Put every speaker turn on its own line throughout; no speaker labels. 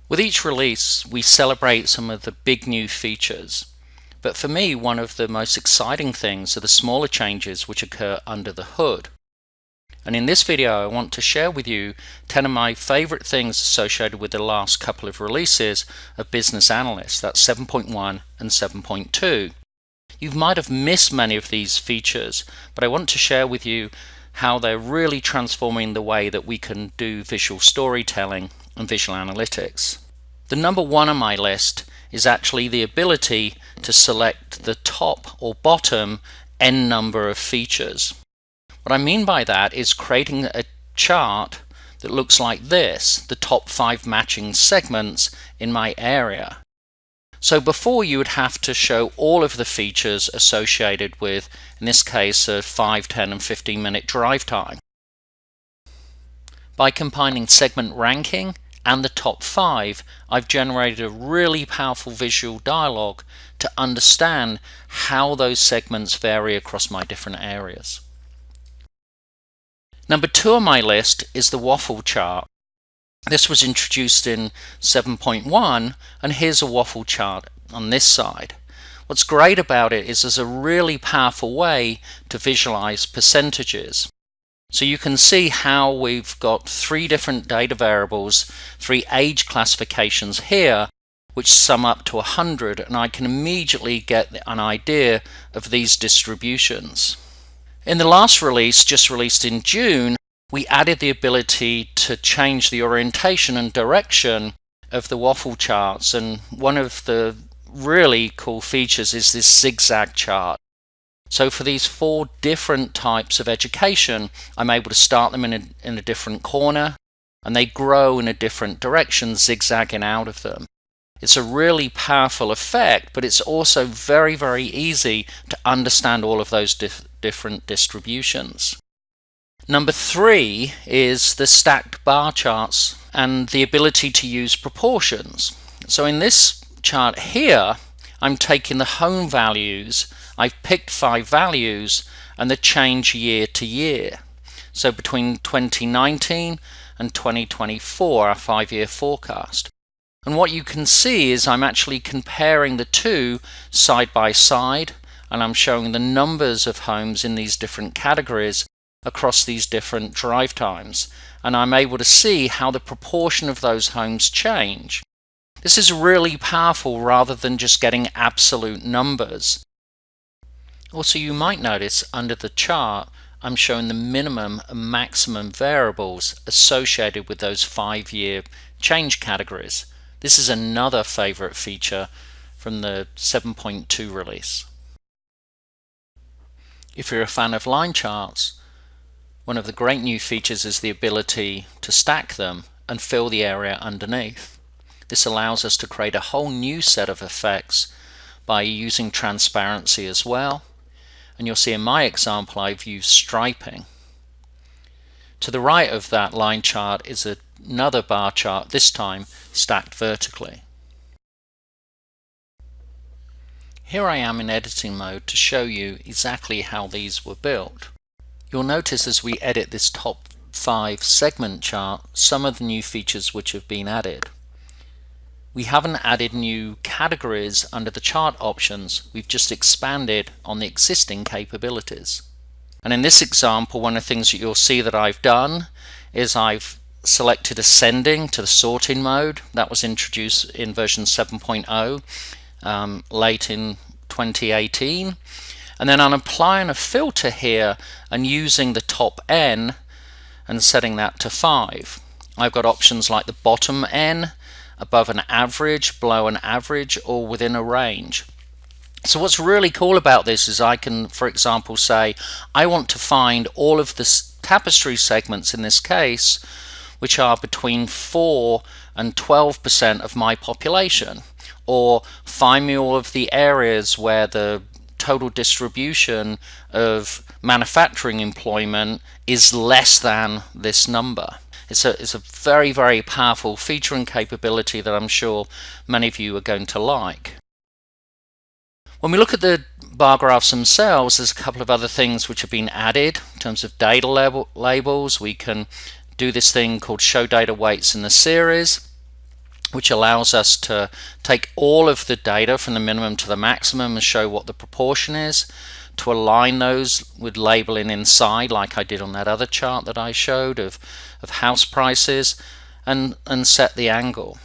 With each release, we celebrate some of the big new features. But for me, one of the most exciting things are the smaller changes which occur under the hood. And in this video, I want to share with you 10 of my favorite things associated with the last couple of releases of Business Analyst, that's 7.1 and 7.2. You might have missed many of these features, but I want to share with you how they're really transforming the way that we can do visual storytelling and visual analytics. The number one on my list is actually the ability to select the top or bottom n number of features. What I mean by that is creating a chart that looks like this, the top 5 matching segments in my area. So before, you would have to show all of the features associated with, in this case, a 5, 10 and 15 minute drive time. By combining segment ranking and the top 5, I've generated a really powerful visual dialogue to understand how those segments vary across my different areas. Number 2 on my list is the Waffle chart. This was introduced in 7.1, and here's a Waffle chart on this side. What's great about it is there's a really powerful way to visualize percentages. So you can see how we've got 3 different data variables, 3 age classifications here, which sum up to 100, and I can immediately get an idea of these distributions. In the last release, just released in June, we added the ability to change the orientation and direction of the Waffle charts, and one of the really cool features is this zigzag chart. So for these 4 different types of education, I'm able to start them in a different corner, and they grow in a different direction, zigzagging out of them. It's a really powerful effect, but it's also very, very easy to understand all of those different distributions. Number 3 is the stacked bar charts and the ability to use proportions. So in this chart here, I'm taking the home values, I've picked 5 values, and the change year to year. So between 2019 and 2024, our 5-year forecast. And what you can see is I'm actually comparing the 2 side by side, and I'm showing the numbers of homes in these different categories across these different drive times, and I'm able to see how the proportion of those homes change. This is really powerful rather than just getting absolute numbers. Also, you might notice under the chart I'm showing the minimum and maximum variables associated with those 5-year change categories. This is another favorite feature from the 7.2 release. If you're a fan of line charts, one of the great new features is the ability to stack them and fill the area underneath. This allows us to create a whole new set of effects by using transparency as well. And you'll see in my example I've used striping. To the right of that line chart is another bar chart, this time stacked vertically. Here I am in editing mode to show you exactly how these were built. You'll notice as we edit this top 5 segment chart some of the new features which have been added. We haven't added new categories under the chart options, we've just expanded on the existing capabilities. And in this example, one of the things that you'll see that I've done is I've selected ascending to the sorting mode. That was introduced in version 7.0 late in 2018. And then I'm applying a filter here and using the top n and setting that to 5. I've got options like the bottom n, above an average, below an average, or within a range. So what's really cool about this is I can, for example, say I want to find all of the tapestry segments in this case which are between 4 and 12% of my population, or find me all of the areas where the total distribution of manufacturing employment is less than this number. It's a very, very powerful feature and capability that I'm sure many of you are going to like. When we look at the bar graphs themselves, there's a couple of other things which have been added in terms of data labels. We can do this thing called show data weights in the series. which allows us to take all of the data from the minimum to the maximum and show what the proportion is, to align those with labeling inside like I did on that other chart that I showed of house prices, and set the angle.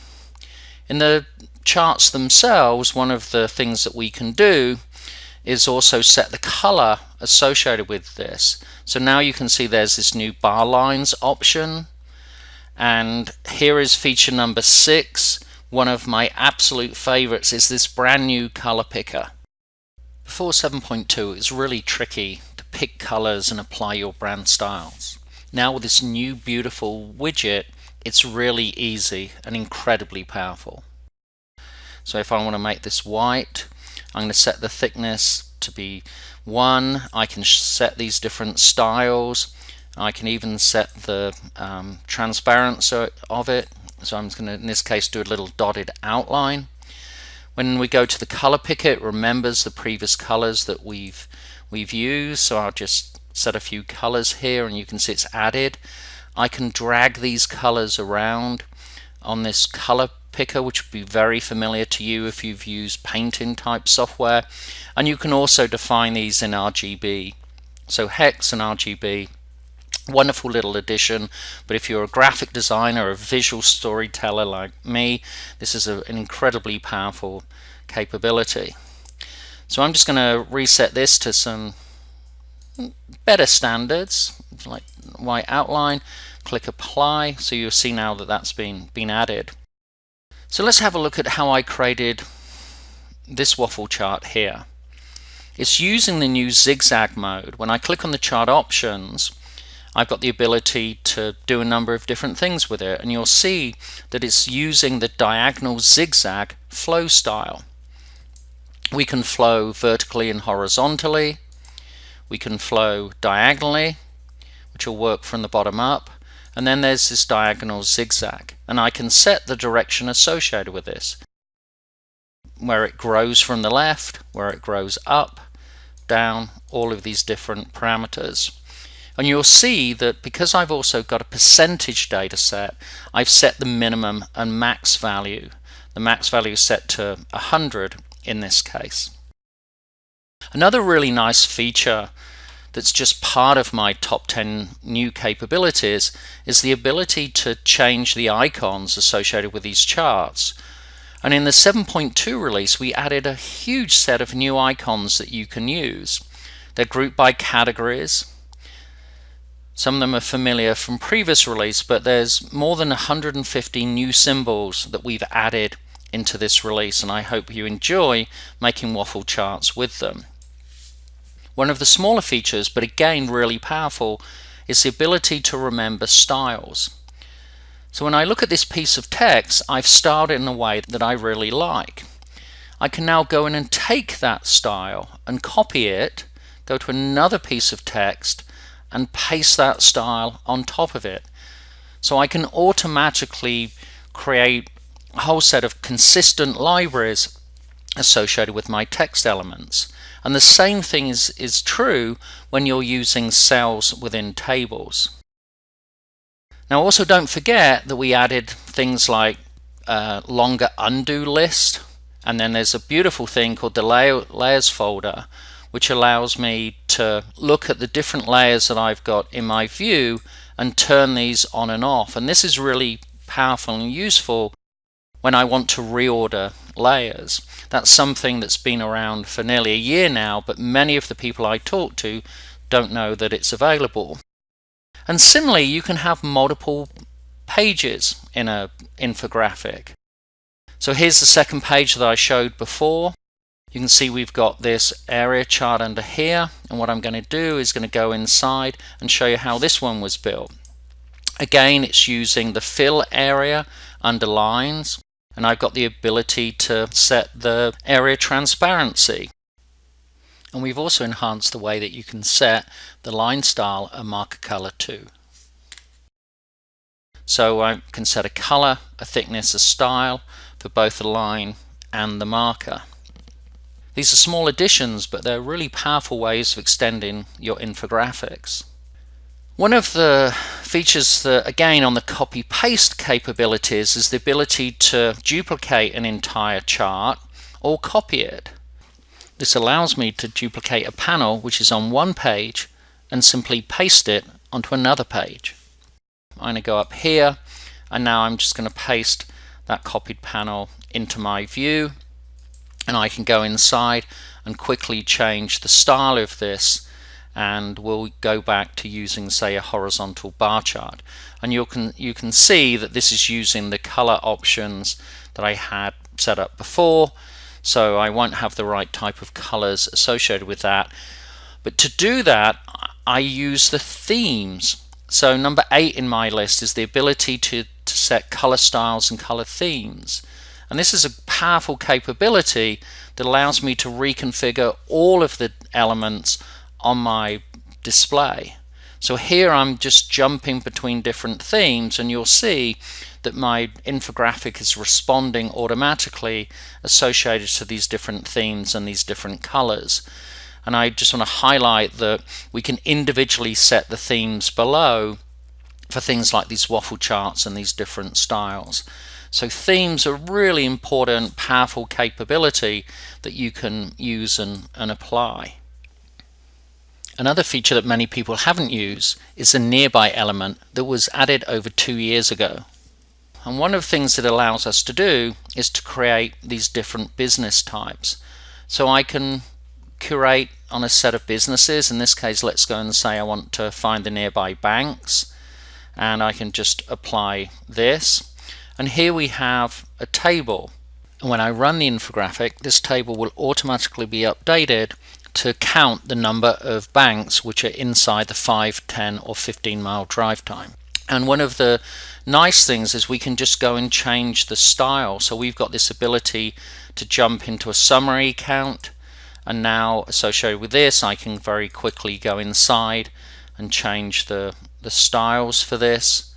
In the charts themselves, one of the things that we can do is also set the color associated with this. So now you can see there's this new bar lines option, and here is feature number 6. One of my absolute favorites is this brand new color picker. Before 7.2 it's really tricky to pick colors and apply your brand styles. Now with this new beautiful widget, it's really easy and incredibly powerful. So if I want to make this white, I'm going to set the thickness to be 1. I can set these different styles. I can even set the transparency of it. So I'm going to, in this case, do a little dotted outline. When we go to the color picker, it remembers the previous colors that we've used. So I'll just set a few colors here, and you can see it's added. I can drag these colors around on this color picker, which would be very familiar to you if you've used painting type software, and you can also define these in RGB. So hex and RGB, wonderful little addition, but if you're a graphic designer, a visual storyteller like me, this is an incredibly powerful capability. So I'm just going to reset this to some better standards, like white outline, click apply, so you'll see now that that's been added. So let's have a look at how I created this waffle chart here. It's using the new zigzag mode. When I click on the chart options, I've got the ability to do a number of different things with it, and you'll see that it's using the diagonal zigzag flow style. We can flow vertically and horizontally. We can flow diagonally, which will work from the bottom up, and then there's this diagonal zigzag, and I can set the direction associated with this, where it grows from the left, where it grows up, down, all of these different parameters. And you'll see that because I've also got a percentage data set, I've set the minimum and max value. The max value is set to 100 in this case. Another really nice feature that's just part of my top 10 new capabilities is the ability to change the icons associated with these charts. And in the 7.2 release, we added a huge set of new icons that you can use. They're grouped by categories. Some of them are familiar from previous release, but there's more than 150 new symbols that we've added into this release, and I hope you enjoy making waffle charts with them. One of the smaller features, but again really powerful, is the ability to remember styles. So when I look at this piece of text, I've styled it in a way that I really like. I can now go in and take that style and copy it, go to another piece of text and paste that style on top of it. So I can automatically create a whole set of consistent libraries associated with my text elements. And the same thing is true when you're using cells within tables. Now also don't forget that we added things like longer undo list, and then there's a beautiful thing called the layers folder, which allows me to look at the different layers that I've got in my view and turn these on and off. And this is really powerful and useful when I want to reorder layers. That's something that's been around for nearly a year now, but many of the people I talk to don't know that it's available. And similarly, you can have multiple pages in an infographic. So here's the second page that I showed before. You can see we've got this area chart under here, and what I'm going to do is going to go inside and show you how this one was built. Again, it's using the fill area under lines, and I've got the ability to set the area transparency. And we've also enhanced the way that you can set the line style and marker color too. So I can set a color, a thickness, a style for both the line and the marker. These are small additions, but they're really powerful ways of extending your infographics. One of the features that, again, on the copy-paste capabilities is the ability to duplicate an entire chart or copy it. This allows me to duplicate a panel which is on one page and simply paste it onto another page. I'm going to go up here, and now I'm just going to paste that copied panel into my view, and I can go inside and quickly change the style of this, and we'll go back to using, say, a horizontal bar chart. And you can see that this is using the color options that I had set up before, so I won't have the right type of colors associated with that. But to do that, I use the themes. So number 8 in my list is the ability to set color styles and color themes. And this is a powerful capability that allows me to reconfigure all of the elements on my display. So here I'm just jumping between different themes, and you'll see that my infographic is responding automatically associated to these different themes and these different colors. And I just want to highlight that we can individually set the themes below for things like these waffle charts and these different styles. So themes are really important, powerful capability that you can use and apply. Another feature that many people haven't used is the nearby element that was added over 2 years ago. And one of the things it allows us to do is to create these different business types. So I can curate on a set of businesses. In this case, let's go and say I want to find the nearby banks, and I can just apply this. And here we have a table. And when I run the infographic, this table will automatically be updated to count the number of banks which are inside the 5, 10 or 15 mile drive time. And one of the nice things is we can just go and change the style. So we've got this ability to jump into a summary count, and now associated with this I can very quickly go inside and change the styles for this.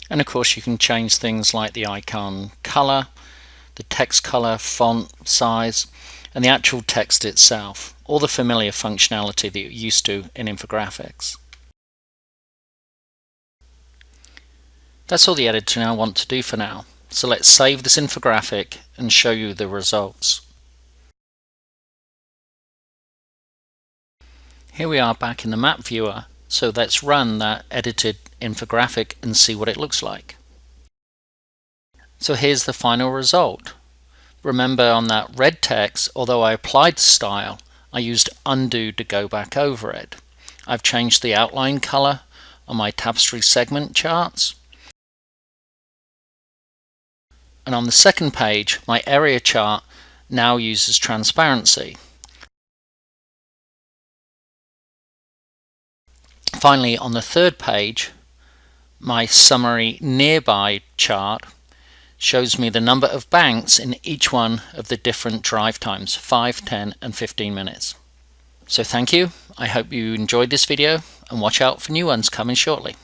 And of course you can change things like the icon color, the text color, font size, and the actual text itself, all the familiar functionality that you're used to in infographics. That's all the editor I want to do for now. So let's save this infographic and show you the results. Here we are back in the map viewer, so let's run that edited infographic and see what it looks like. So here's the final result. Remember, on that red text, although I applied the style, I used undo to go back over it. I've changed the outline color on my tapestry segment charts. And on the second page, my area chart now uses transparency. Finally, on the third page, my summary nearby chart shows me the number of banks in each one of the different drive times, 5, 10 and 15 minutes. So thank you. I hope you enjoyed this video, and watch out for new ones coming shortly.